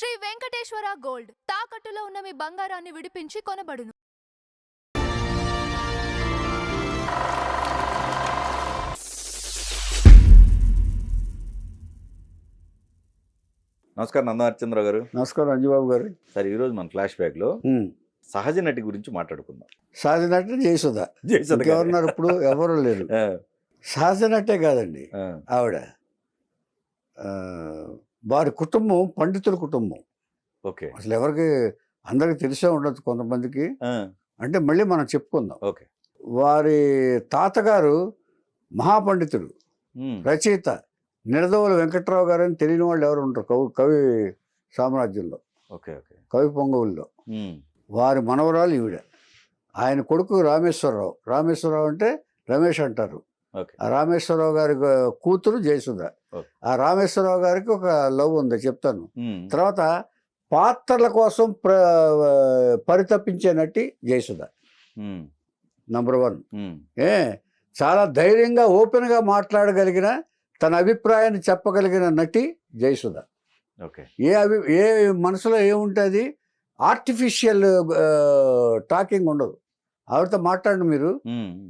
Shri Venkateswara gold తాకట్టులో ఉన్న మీ బంగారాన్ని విడిపించి కొనబడును. నమస్కారం నందా హరిచంద్ర గారు. నమస్కారం అంజుబాబు గారు. సరే, ఈరోజు మన ఫ్లాష్ బ్యాక్లో సహజ నటి గురించి మాట్లాడుకుందాం. సహజ నటి జయసుధ. ఎవరున్నారు ఇప్పుడు? ఎవరు లేరు. సహజ నటే కాదండి ఆవిడ. వారి కుటుంబం పండితుల కుటుంబం. ఓకే. అసలు ఎవరికి అందరికి తెలిసే ఉండదు కొంతమందికి. అంటే మళ్ళీ మనం చెప్పుకుందాం. ఓకే. వారి తాతగారు మహాపండితుడు, రచయిత నిడదవోలు వెంకట్రావు గారు అని తెలియని వాళ్ళు ఎవరు ఉంటారు కవి సామ్రాజ్యంలో. Okay okay. కవి పొంగవుల్లో వారి మనవరాలు ఈవిడ. ఆయన కొడుకు రామేశ్వరరావు. రామేశ్వరరావు అంటే రమేష్ అంటారు. ఆ రామేశ్వరరావు గారి కూతురు జయసుధ. ఆ రామేశ్వరరావు గారికి ఒక లవ్ ఉంది, చెప్తాను తర్వాత. పాత్రల కోసం పరితపించే నటి జయసుధ నంబర్ 1. చాలా ధైర్యంగా ఓపెన్గా మాట్లాడగలిగిన, తన అభిప్రాయాన్ని చెప్పగలిగిన నటి జయసుధ. ఏ మనసులో ఏముంటుంది, ఆర్టిఫిషియల్ టాకింగ్ ఉండదు. ఆవిడతో మాట్లాడండి మీరు,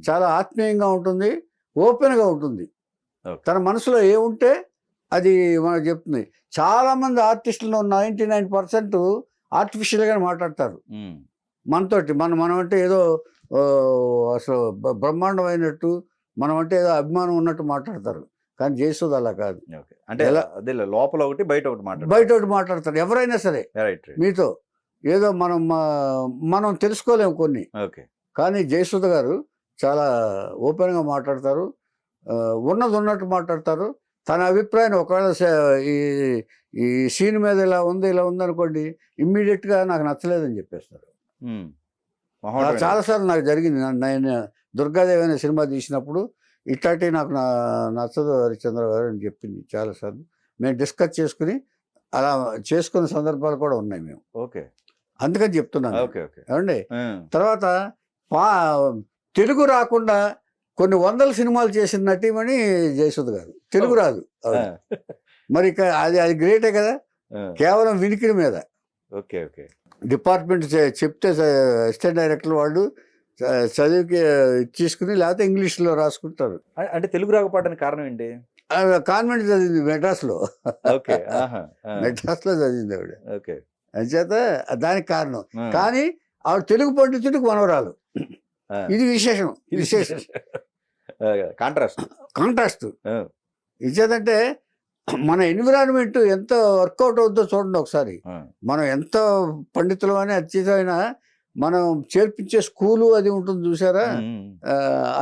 చాలా ఆత్మీయంగా ఉంటుంది, ఓపెన్గా ఉంటుంది. తన మనసులో ఏముంటే అది మనకు చెప్తుంది. చాలామంది ఆర్టిస్టులు 99% ఆర్టిఫిషియల్గానే మాట్లాడతారు మనతోటి. మనం అంటే ఏదో అసలు బ్రహ్మాండమైనట్టు, మనం అంటే ఏదో అభిమానం ఉన్నట్టు మాట్లాడతారు. కానీ జయసుధ అలా కాదు. అంటే లోపల ఒకటి బయట ఒకటి బయట ఒకటి మాట్లాడతారు. ఎవరైనా సరే మీతో ఏదో మనం తెలుసుకోలేము కొన్ని. కానీ జయసుధ గారు చాలా ఓపెన్గా మాట్లాడతారు, ఉన్నది ఉన్నట్టు మాట్లాడతారు. తన అభిప్రాయం ఒకవేళ ఈ సీన్ మీద ఇలా ఉంది అనుకోండి, ఇమ్మీడియట్గా నాకు నచ్చలేదని చెప్పేస్తారు. చాలాసార్లు నాకు జరిగింది. నేను దుర్గాదేవి అనే సినిమా తీసినప్పుడు ఇట్లాంటి నాకు నచ్చదు హరిచంద్ర గారు అని చెప్పింది చాలాసార్లు. మేము డిస్కస్ చేసుకుని అలా చేసుకునే సందర్భాలు కూడా ఉన్నాయి మేము. ఓకే. అందుకని చెప్తున్నాను ఏమండి. తర్వాత తెలుగు రాకుండా కొన్ని వందల సినిమాలు చేసిన నటీమణి జయసుధ గారు. తెలుగు రాదు మరి అది గ్రేటే కదా, కేవలం వినికిడి మీద. Okay okay. డిపార్ట్మెంట్ చెప్తే అసిస్టెంట్ డైరెక్టర్ వాళ్ళు చదివికి తీసుకుని లేకపోతే ఇంగ్లీష్లో రాసుకుంటారు. అంటే తెలుగు రాకపోవడానికి కారణం ఏంటి? కాన్వెంట్ చదివింది మెడ్రాస్లో. మెడ్రాస్లో చదివింది ఆవిడ. అంచేత దానికి కారణం. కానీ ఆవిడ తెలుగు పండితుడికి మనవరాలు. ఇది విశేషం. కాంట్రాస్ట్ ఇచ్చేదంటే మన ఎన్విరాన్మెంట్ ఎంత వర్కౌట్ అవుతుందో చూడండి ఒకసారి. మనం ఎంత పండితులు అని అత్యధికమైన మనం చేర్పించే స్కూలు అది ఉంటుంది చూసారా,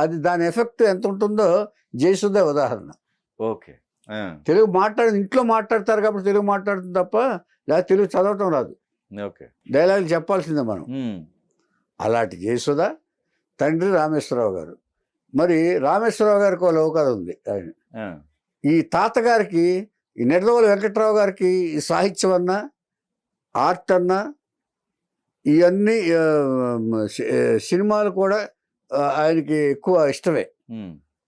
అది దాని ఎఫెక్ట్ ఎంత ఉంటుందో జయసుధ ఉదాహరణ. ఓకే. తెలుగు ఇంట్లో మాట్లాడతారు కాబట్టి తెలుగు మాట్లాడుతుంది తప్ప, లేదా తెలుగు చదవటం రాదు. డైలాగులు చెప్పాల్సిందే మనం. అలాంటి జయసుధ తండ్రి రామేశ్వరరావు గారు. మరి రామేశ్వరరావు గారికి ఒక లవ్ కథ ఉంది. ఈ తాతగారికి, ఈ నిడదవోలు వెంకట్రావు గారికి ఈ సాహిత్యం అన్నా, ఆర్ట్ అన్నా, ఇవన్నీ సినిమాలు కూడా ఆయనకి ఎక్కువ ఇష్టమే.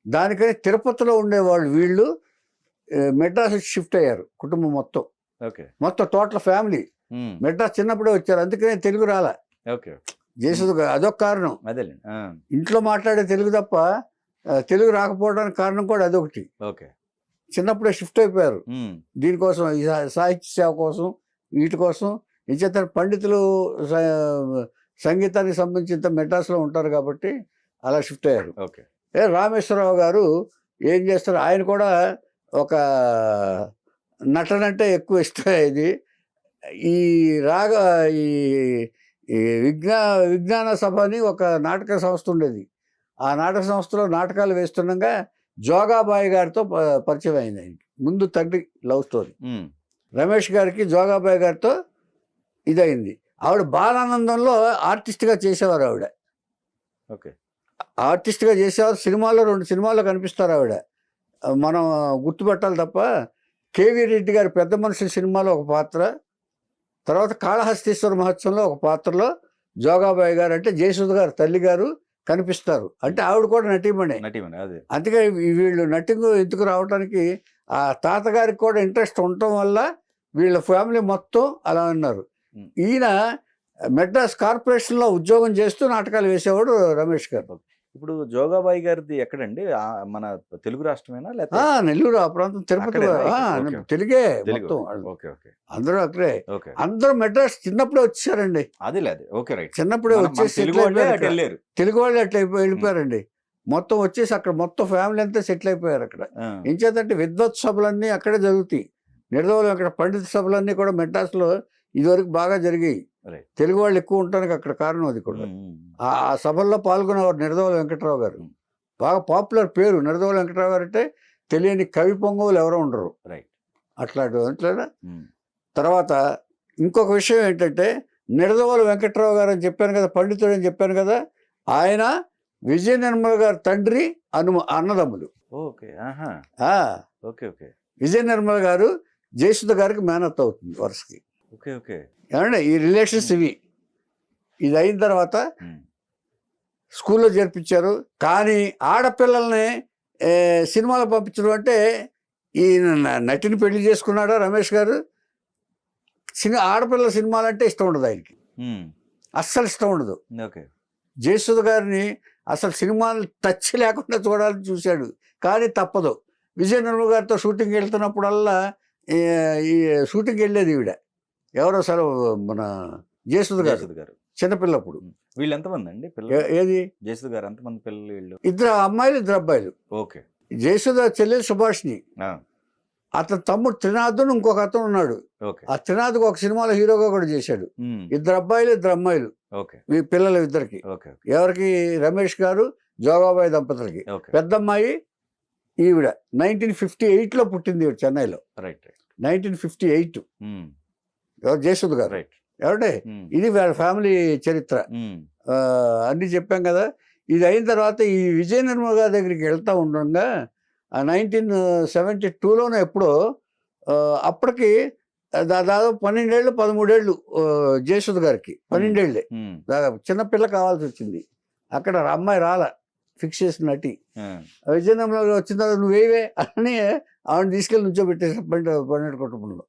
దానికని తిరుపతిలో ఉండేవాళ్ళు వీళ్ళు మెడ్రాస్ షిఫ్ట్ అయ్యారు కుటుంబం మొత్తం టోటల్ ఫ్యామిలీ. మెడ్రాస్ చిన్నప్పుడే వచ్చారు, అందుకనే తెలుగు రాలా జయసుధ. అదొక కారణం. ఇంట్లో మాట్లాడే తెలుగు తప్ప తెలుగు రాకపోవడానికి కారణం కూడా అదొకటి. చిన్నప్పుడే షిఫ్ట్ అయిపోయారు దీనికోసం, ఈ సాహిత్య సేవ కోసం, వీటి కోసం. ఇంచేత పండితులు సంగీతానికి సంబంధించిన మెడ్రాస్లో ఉంటారు కాబట్టి అలా షిఫ్ట్ అయ్యారు. రామేశ్వరరావు గారు ఏం చేస్తారు, ఆయన కూడా ఒక నటనంటే ఎక్కువ ఇష్టం. ఇది ఈ ఈ విజ్ఞాన సభ అని ఒక నాటక సంస్థ ఉండేది. ఆ నాటక సంస్థలో నాటకాలు వేస్తుండగా జోగాబాయి గారితో పరిచయం అయింది ఆయనకి. ముందు తండ్రి లవ్ స్టోరీ. రమేష్ గారికి జోగాబాయి గారితో ఇదైంది. ఆవిడ బాలానందంలో ఆర్టిస్ట్గా చేసేవారు. ఆవిడ ఆర్టిస్ట్గా చేసేవారు. సినిమాల్లో 2 సినిమాల్లో కనిపిస్తారు ఆవిడ. మనం గుర్తుపెట్టాలి తప్ప. కేవీ రెడ్డి గారి పెద్ద మనుషుల సినిమాలో ఒక పాత్ర, తర్వాత కాళహస్తీశ్వర మహోత్సవంలో ఒక పాత్రలో జోగాబాయి గారు అంటే జయసుధ గారు తల్లి గారు కనిపిస్తారు. అంటే ఆవిడ కూడా నటీమణి. అందుకే వీళ్ళు నటింగ్ ఎందుకు రావడానికి ఆ తాతగారికి కూడా ఇంట్రెస్ట్ ఉండటం వల్ల వీళ్ళ ఫ్యామిలీ మొత్తం అలా ఉన్నారు. ఈయన మెడ్రాస్ కార్పొరేషన్లో ఉద్యోగం చేస్తూ నాటకాలు వేసేవాడు రమేష్ గారు. ఇప్పుడు జోగాబాయి గారిది ఎక్కడండి? మన తెలుగు రాష్ట్రమేనా లేకపోతే నెల్లూరు ఆ ప్రాంతం, తిరుపతి, తెలుగే మొత్తం. అందరూ అక్కడే, అందరూ మెడ్రాస్ చిన్నప్పుడే వచ్చేసారండి. అది లేదు, ఓకే రైట్. చిన్నప్పుడే వచ్చేసి తెలుగు వాళ్ళు అట్లా వెళ్ళిపోయారండి. మొత్తం వచ్చేసి అక్కడ మొత్తం ఫ్యామిలీ అంతా సెటిల్ అయిపోయారు అక్కడ. ఏం చేద్దంటే విద్వత్ సభలన్నీ అక్కడే జరుగుతాయి. నిర్దోలు అక్కడ పండిత సభలన్నీ కూడా మెడ్రాస్లో ఇదివరకు బాగా జరిగాయి. తెలుగు వాళ్ళు ఎక్కువ ఉండడానికి అక్కడ కారణం అది కూడా. ఆ సభల్లో పాల్గొనేవారు నిర్దోల వెంకట్రావు గారు. బాగా పాపులర్ పేరు నిర్దోల వెంకట్రావు గారు అంటే తెలియని కవి పొంగవులు ఎవరో ఉండరు. అట్లా తర్వాత ఇంకొక విషయం ఏంటంటే నిర్దోల వెంకట్రావు గారు అని చెప్పాను కదా, పండితుడు అని చెప్పాను కదా, ఆయన విజయ నిర్మల గారి తండ్రి అన్నదమ్ములు. విజయ నిర్మల గారు జయసుధ గారికి మేనత్ అవుతుంది వరుసకి. ఏమంటే ఈ రిలేషన్స్ ఇవి. ఇది అయిన తర్వాత స్కూల్లో చేర్పించారు. కానీ ఆడపిల్లల్ని సినిమాలో పంపించడం అంటే, ఈయన నటిని పెళ్లి చేసుకున్నాడా రమేష్ గారు, ఆడపిల్లల సినిమాలంటే ఇష్టం ఉండదు ఆయనకి, అస్సలు ఇష్టం ఉండదు. జయసుధ గారిని అసలు సినిమాలు టచ్ లేకుండా చూడాలని చూశాడు, కానీ తప్పదు. విజయ నిర్మల గారితో షూటింగ్కి వెళ్తున్నప్పుడల్లా ఈ షూటింగ్కి వెళ్ళేది ఈవిడ, ఎవరో అసలు మన జయసుధ గారు చిన్నపిల్లప్పుడు. వీళ్ళు ఎంతమంది అండి? ఏది జయసుధ గారు ఎంతమంది పిల్లలు? వీళ్ళు 2 అమ్మాయిలు 2 అబ్బాయిలు. జయసుధ చెల్లెలు సుభాష్ని, అతని తమ్ముడు త్రినాథుని ఇంకొక అతను ఉన్నాడు. ఆ త్రినాథ్కి ఒక సినిమాలో హీరోగా కూడా చేశాడు. 2 అబ్బాయిలు 2 అమ్మాయిలు పిల్లలు ఇద్దరికి. ఎవరికి? రమేష్ గారు జోగాబాయి దంపతులకి. పెద్ద అమ్మాయి ఈవిడ 1958లో పుట్టింది, చెన్నైలో. 1958 ఎవరు? జయసుధ గారు. ఏమంటే ఇది వాళ్ళ ఫ్యామిలీ చరిత్ర. అన్నీ చెప్పాం కదా. ఇది అయిన తర్వాత ఈ విజయ నిర్మల గారి దగ్గరికి వెళ్తూ ఉండగా 1972లోనే ఎప్పుడో, అప్పటికి దాదాపు 12 ఏళ్ళు 13 ఏళ్ళు జయసుధ గారికి. 12 ఏళ్ళే దాదాపు. చిన్నపిల్ల కావాల్సి వచ్చింది. అక్కడ అమ్మాయి రాల, ఫిక్స్ చేసిన నటి. విజయ నిర్మల గారు వచ్చిన తర్వాత నువ్వు వేవే అని ఆవిడ తీసుకెళ్ళి నుంచోబెట్టేసి పన్నెండు కుటుంబంలో.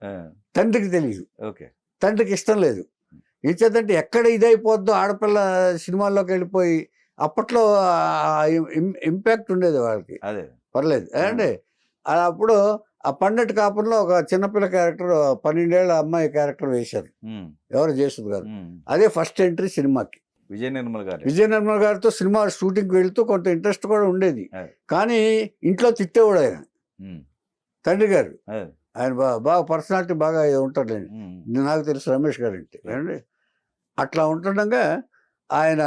తండ్రికి తెలియదు, తండ్రికి ఇష్టం లేదు. ఇచ్చేదంటే ఎక్కడ ఇదైపోద్దో ఆడపిల్ల సినిమాల్లోకి వెళ్ళిపోయి, అప్పట్లో ఇంపాక్ట్ ఉండేది వాళ్ళకి, పర్లేదు అంటే. అప్పుడు ఆ పండటి కాపురంలో ఒక చిన్నపిల్ల క్యారెక్టర్, 12 ఏళ్ళ అమ్మాయి క్యారెక్టర్ వేశారు ఎవరు? జయసుధ గారు. అదే ఫస్ట్ ఎంట్రీ సినిమాకి. విజయ నిర్మల గారితో సినిమా షూటింగ్కి వెళ్తూ కొంత ఇంట్రెస్ట్ కూడా ఉండేది. కానీ ఇంట్లో తిట్టేవాడు ఆయన, తండ్రి గారు. ఆయన బాగా పర్సనాలిటీ బాగా ఉంటాడు, నాకు తెలుసు రమేష్ గారు అంటే. అండి అట్లా ఉంటుండగా ఆయన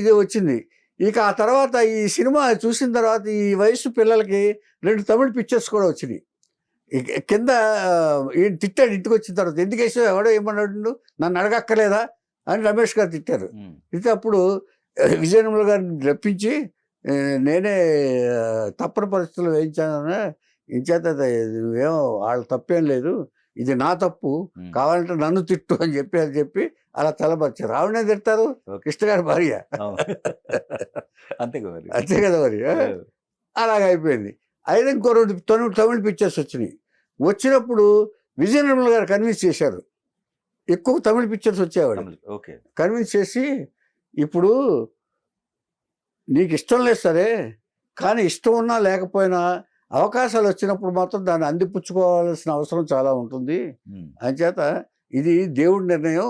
ఇది వచ్చింది. ఇక ఆ తర్వాత ఈ సినిమా చూసిన తర్వాత ఈ వయసు పిల్లలకి 2 తమిళ పిక్చర్స్ కూడా వచ్చినాయి. కింద ఈయన తిట్టాడు ఇంటికి వచ్చిన తర్వాత, ఎందుకు వేసావు, ఎవడో ఏమన్నాడు, నన్ను అడగక్కర్లేదా అని రమేష్ గారు తిట్టారు. అయితే అప్పుడు విజయ నిర్మల గారిని రప్పించి, నేనే తప్పని పరిస్థితుల్లో వేయించాను, ఇంచేత నువ్వేమో వాళ్ళ తప్పేం లేదు, ఇది నా తప్పు, కావాలంటే నన్ను తిట్టు అని చెప్పి అలా తలపరిచారు. ఆవిడనే తిడతారు, కృష్ణ గారి భార్య, అంతే కదా మరి. అలాగైపోయింది. అయితే ఇంకో 2 తమిళ పిక్చర్స్ వచ్చినాయి. వచ్చినప్పుడు విజయ నిర్మల గారు కన్విన్స్ చేశారు, ఎక్కువ తమిళ పిక్చర్స్ వచ్చేవాడు. కన్విన్స్ చేసి, ఇప్పుడు నీకు ఇష్టం లేదు సరే, కానీ ఇష్టం ఉన్నా లేకపోయినా అవకాశాలు వచ్చినప్పుడు మాత్రం దాన్ని అందిపుచ్చుకోవాల్సిన అవసరం చాలా ఉంటుంది. అంచేత ఇది దేవుడి నిర్ణయం,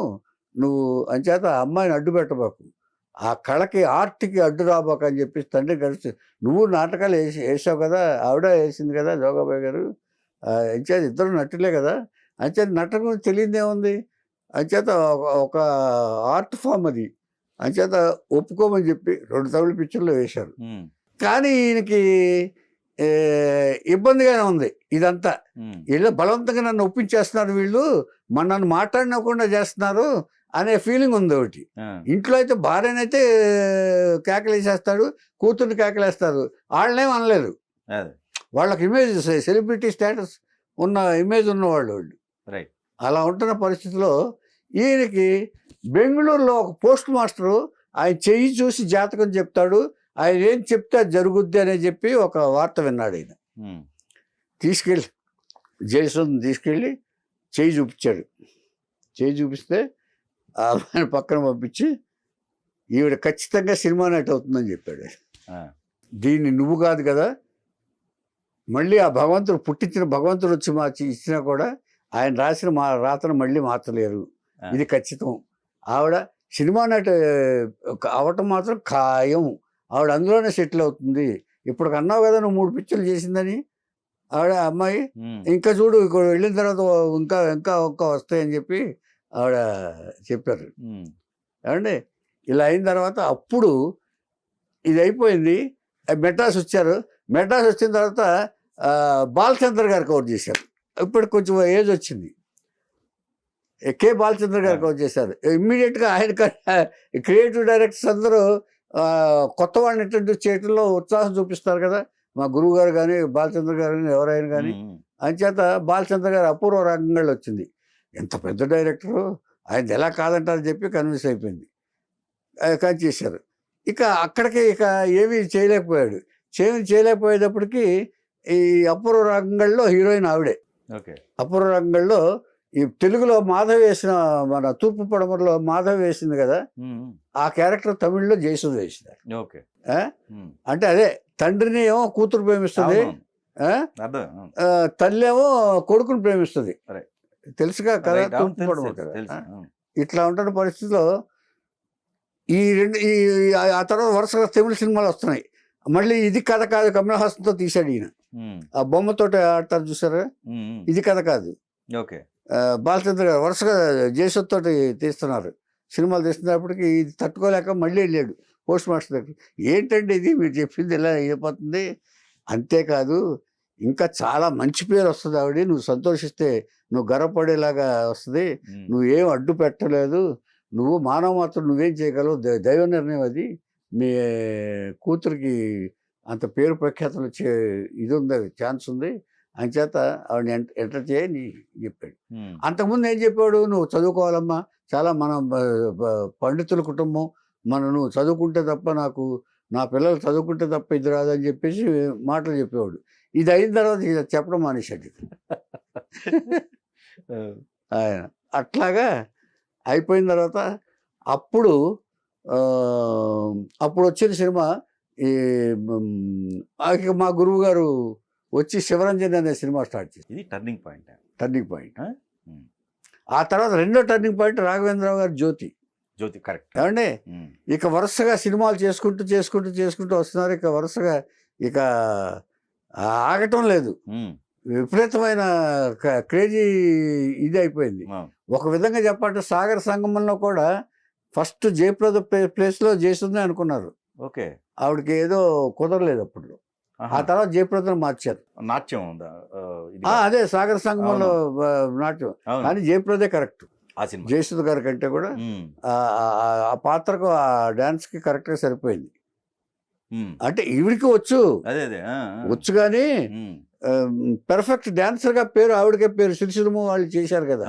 నువ్వు అంచేత అమ్మాయిని అడ్డు పెట్టబాకు, ఆ కళకి ఆర్ట్కి అడ్డు రాబాకు అని చెప్పి తండ్రి కలిసి, నువ్వు నాటకాలు వేసావు కదా, ఆవిడ వేసింది కదా జోగాబాయి గారు, అంచేత ఇద్దరు నటులే కదా, అంచేత నటన గురించి తెలియదేముంది, అంచేత ఒక ఆర్ట్ ఫామ్ అది, అంచేత ఒప్పుకోమని చెప్పి 2 తమిళ పిక్చర్లు వేశారు. కానీ ఈయనకి ఇబ్బందిగానే ఉంది ఇదంతా. వీళ్ళు బలవంతంగా నన్ను ఒప్పించేస్తున్నారు, వీళ్ళు నన్ను మాట్లాడినకుండా చేస్తున్నారు అనే ఫీలింగ్ ఉంది ఒకటి. ఇంట్లో అయితే భార్యనైతే కేకలేసేస్తాడు, కూతుర్ని కేకలేస్తారు, వాళ్ళనేం అనలేదు. వాళ్ళకి ఇమేజ్, సెలబ్రిటీ స్టేటస్ ఉన్న ఇమేజ్ ఉన్నవాళ్ళు వాళ్ళు. అలా ఉంటున్న పరిస్థితిలో ఈయనకి బెంగళూరులో ఒక పోస్ట్ మాస్టరు ఆయన చెయ్యి చూసి జాతకం చెప్తాడు, ఆయన ఏం చెప్తే అది జరుగుద్ది అని చెప్పి ఒక వార్త విన్నాడు. ఆయన తీసుకెళ్ళి జయసుధని తీసుకెళ్ళి చేయి చూపించాడు. చేయి చూపిస్తే ఆ అమ్మాయిని పక్కన పంపించి ఈవిడ ఖచ్చితంగా సినిమా నటి అవుతుందని చెప్పాడు. దీన్ని నువ్వు కాదు కదా, మళ్ళీ ఆ భగవంతుడు పుట్టించిన భగవంతుడు వచ్చి మార్చి ఇచ్చినా కూడా ఆయన రాసిన రాతను మళ్ళీ మార్చలేరు, ఇది ఖచ్చితం. ఆవిడ సినిమా నటి అవటం మాత్రం ఖాయం, ఆవిడ అందులోనే సెటిల్ అవుతుంది. ఇప్పుడు అన్నావు కదా నువ్వు 3 పిక్చర్లు చేసిందని, ఆవిడ అమ్మాయి ఇంకా చూడు ఇక్కడ వెళ్ళిన తర్వాత ఇంకా ఇంకా ఇంకా వస్తాయని చెప్పి ఆవిడ చెప్పారు. ఏమండి ఇలా అయిన తర్వాత అప్పుడు ఇది అయిపోయింది. మెడ్రాస్ వచ్చారు. మెడ్రాస్ వచ్చిన తర్వాత బాలచంద్ర గారు కవర్ చేశారు. ఇప్పుడు కొంచెం ఏజ్ వచ్చింది. కే బాలచంద్ర గారు కవర్ చేశారు. ఇమ్మీడియట్గా ఆయన క్రియేటివ్ డైరెక్టర్స్ అందరూ కొత్త వాళ్ళని ఇంట్రడ్యూస్ చేయడంలో ఉత్సాహం చూపిస్తారు కదా, మా గురువు గారు కానీ బాలచంద్ర గారు కానీ ఎవరైనా కానీ. అంచేత బాలచంద్ర గారు అపూర్వ రంగంలో వచ్చింది. ఎంత పెద్ద డైరెక్టరు, ఆయన ఎలా కాదంటారని చెప్పి కన్విన్స్ అయిపోయింది. కానీ చేశారు. ఇక అక్కడికి ఇక ఏమీ చేయలేకపోయాడు. చేయలేకపోయేటప్పటికి ఈ అపూర్వ రంగంలో హీరోయిన్ ఆవిడే. అపూర్వ రంగంలో ఈ తెలుగులో మాధవ్ వేసిన, మన తూర్పు పడమరలో మాధవ్ వేసింది కదా, ఆ క్యారెక్టర్ తమిళ్లో జయసుధ వేసినారు. అంటే అదే తండ్రిని ఏమో కూతురు ప్రేమిస్తుంది, తల్లి ఏమో కొడుకుని ప్రేమిస్తుంది. తెలుసుగా కదా తూర్పు పడమర కదా. ఇట్లా ఉంటున్న పరిస్థితిలో ఆ తర్వాత వరుసగా తమిళ సినిమాలు వస్తున్నాయి. మళ్ళీ ఇది కథ కాదు కమల్ హాసన్తో తీశాడు ఈయన. ఆ బొమ్మతోటి ఆడతారు చూసారా, ఇది కథ కాదు. బాలచంద్ర గారు వరుసగా జయసుధ తోటి తీస్తున్నారు, సినిమాలు తీస్తున్నప్పటికీ ఇది తట్టుకోలేక మళ్ళీ వెళ్ళాడు పోస్ట్ మాస్టర్ దగ్గర. ఏంటండి ఇది మీరు చెప్పింది ఎలా అయిపోతుంది, అంతేకాదు ఇంకా చాలా మంచి పేరు వస్తుంది ఆవిడ, నువ్వు సంతోషిస్తే నువ్వు గర్వపడేలాగా వస్తుంది, నువ్వేం అడ్డు పెట్టలేదు, నువ్వు మానవ మాత్రం నువ్వేం చేయగలవు, దైవ నిర్ణయం అది, మీ కూతురికి అంత పేరు ప్రఖ్యాతలు వచ్చే ఇది ఉంది, ఛాన్స్ ఉంది, అంచేత ఆవిడని ఎంటర్ చేయని చెప్పాడు. అంతకుముందు ఏం చెప్పాడు, నువ్వు చదువుకోవాలమ్మా, చాలా మన పండితుల కుటుంబం, నువ్వు చదువుకుంటే తప్ప నాకు నా పిల్లలు చదువుకుంటే తప్ప ఇది రాదని చెప్పేసి మాటలు చెప్పేవాడు. ఇది అయిన తర్వాత ఇది చెప్పడం మానేశాడు ఆయన. అట్లాగా అయిపోయిన తర్వాత అప్పుడు వచ్చిన సినిమా ఈ మా గురువు గారు వచ్చి శివరంజన్ అనే సినిమా స్టార్ట్ చేసి, ఇది టర్నింగ్ పాయింట్. ఆ తర్వాత రెండో టర్నింగ్ పాయింట్ రాఘవేంద్రరావు గారు జ్యోతి. కరెక్ట్ ఏమండి. ఇక వరుసగా సినిమాలు చేసుకుంటూ వస్తున్నారు. ఇక వరుసగా ఇక ఆగటం లేదు, విపరీతమైన క్రేజీ ఇది అయిపోయింది. ఒక విధంగా చెప్పాలంటే సాగర సంగమంలో కూడా ఫస్ట్ జయప్రద ప్లేస్లో జయసుధనే అనుకున్నారు. ఆవిడకి ఏదో కుదరలేదు అప్పుడు. ఆ తర్వాత జయప్రదను మార్చారు. నాట్యం అదే సాగర సంగమంలో నాట్యం, కానీ జయప్రదే కరెక్ట్ జయసుధ గారి కంటే కూడా. ఆ పాత్రకు ఆ డాన్స్ కి కరెక్ట్ గా సరిపోయింది. అంటే ఈవిడికి వచ్చు కానీ పెర్ఫెక్ట్ డాన్సర్ గా పేరు ఆవిడకే పేరు. సిరిసిరిము వాళ్ళు చేశారు కదా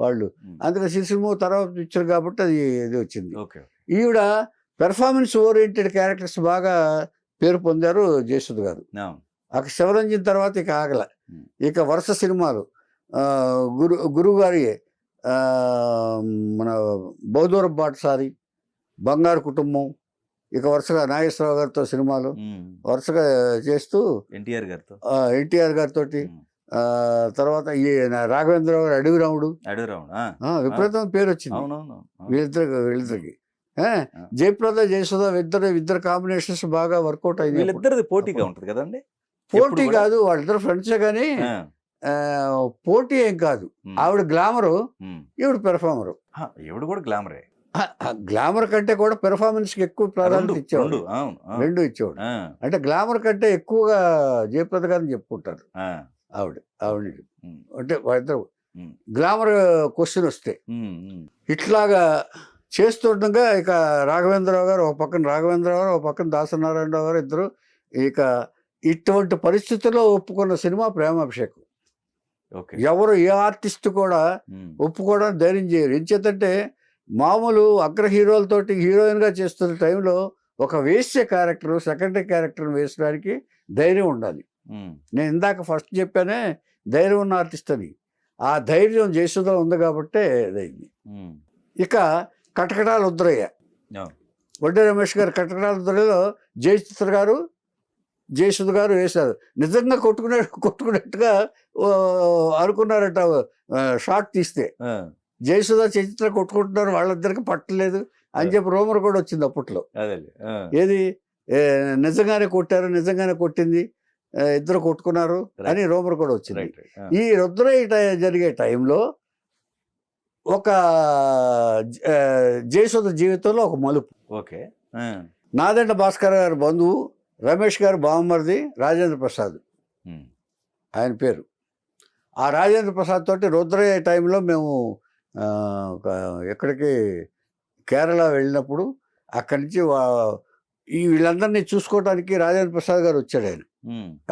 వాళ్ళు, అందుకని సిరిసిరిము తర్వాత పిక్చర్ కాబట్టి అది వచ్చింది. ఈవిడ పెర్ఫార్మెన్స్ ఓరియంటెడ్ క్యారెక్టర్స్ బాగా పేరు పొందారు జయసుధ గారు. అక్కడ శివరంజన్ తర్వాత ఇక ఆగల. ఇక వరుస సినిమాలు గురువు గారి మన బౌద్ధూర బాటసారి, బంగారు కుటుంబం, ఇక వరుసగా నాగేశ్వరరావు గారితో సినిమాలు వరుసగా చేస్తూ ఎన్టీఆర్ గారితో, తర్వాత ఈ రాఘవేంద్రరావు గారు అడవి రాముడు విపరీతమైన పేరు వచ్చింది వీళ్ళిద్దరికి. జయప్రద జయసుధ ఇద్దరు కాంబినేషన్స్ బాగా వర్కౌట్ అయింది. పోటీగా ఉంటుంది కదండి. పోటీ కాదు, వాళ్ళిద్దరు ఫ్రెండ్సే కానీ పోటీ ఏం కాదు. ఆవిడ గ్లామరు, ఈవిడ పెర్ఫార్మరు. ఈవిడ కూడా గ్లామరే. గ్లామర్ కంటే కూడా పెర్ఫార్మెన్స్ కి ఎక్కువ ప్రాధాన్యత ఇచ్చేవాడు. రెండు ఇచ్చేవాడు. అంటే గ్లామర్ కంటే ఎక్కువగా జయప్రద గారిని చెప్పుకుంటారు ఆవిడ. అంటే వాళ్ళిద్దరు గ్లామర్ క్వశ్చన్ వస్తే ఇట్లాగా చేస్తుండగా ఇక రాఘవేంద్రరావు గారు ఒక పక్కన దాసనారాయణరావు గారు ఇద్దరు. ఇక ఇటువంటి పరిస్థితుల్లో ఒప్పుకున్న సినిమా ప్రేమాభిషేకం. ఎవరు ఏ ఆర్టిస్ట్ కూడా ఒప్పుకోవడానికి ధైర్యం చేయరు. ఎంచేతంటే మామూలు అగ్ర హీరోలతోటి హీరోయిన్గా చేస్తున్న టైంలో ఒక వేశ్య క్యారెక్టర్, సెకండరీ క్యారెక్టర్ వేసడానికి ధైర్యం ఉండాలి. నేను ఇందాక ఫస్ట్ చెప్పానే, ధైర్యం ఉన్న ఆర్టిస్ట్ అని. ఆ ధైర్యం జయసుధ ఉంది కాబట్టే ఇదైంది. ఇక కటకటాల రుద్రయ్య, వడ్డే రమేష్ గారు కటకటాల రుద్రయ్యలో జయచిత్ర గారు జయసుధ గారు వేశారు. నిజంగా కొట్టుకున్నట్టుగా అనుకున్నారట షార్ట్ తీస్తే. జయసుధ చరిత్ర కొట్టుకుంటున్నారు, వాళ్ళిద్దరికి పట్టలేదు అని చెప్పి రూమర్ కూడా వచ్చింది అప్పట్లో. ఏది నిజంగానే కొట్టారు, నిజంగానే కొట్టింది, ఇద్దరు కొట్టుకున్నారు అని రూమర్ కూడా వచ్చింది. ఈ రుద్రయ్య జరిగే టైంలో ఒక జయసుధ జీవితంలో ఒక మలుపు. నాదెండ్ల భాస్కర్ గారి బంధువు రమేష్ గారు బావమరిది రాజేంద్ర ప్రసాద్ ఆయన పేరు. ఆ రాజేంద్ర ప్రసాద్ తోటి రుద్రయ్య టైంలో మేము ఎక్కడికి కేరళ వెళ్ళినప్పుడు అక్కడి నుంచి ఈ వీళ్ళందరినీ చూసుకోవడానికి రాజేంద్ర ప్రసాద్ గారు వచ్చాడు. ఆయన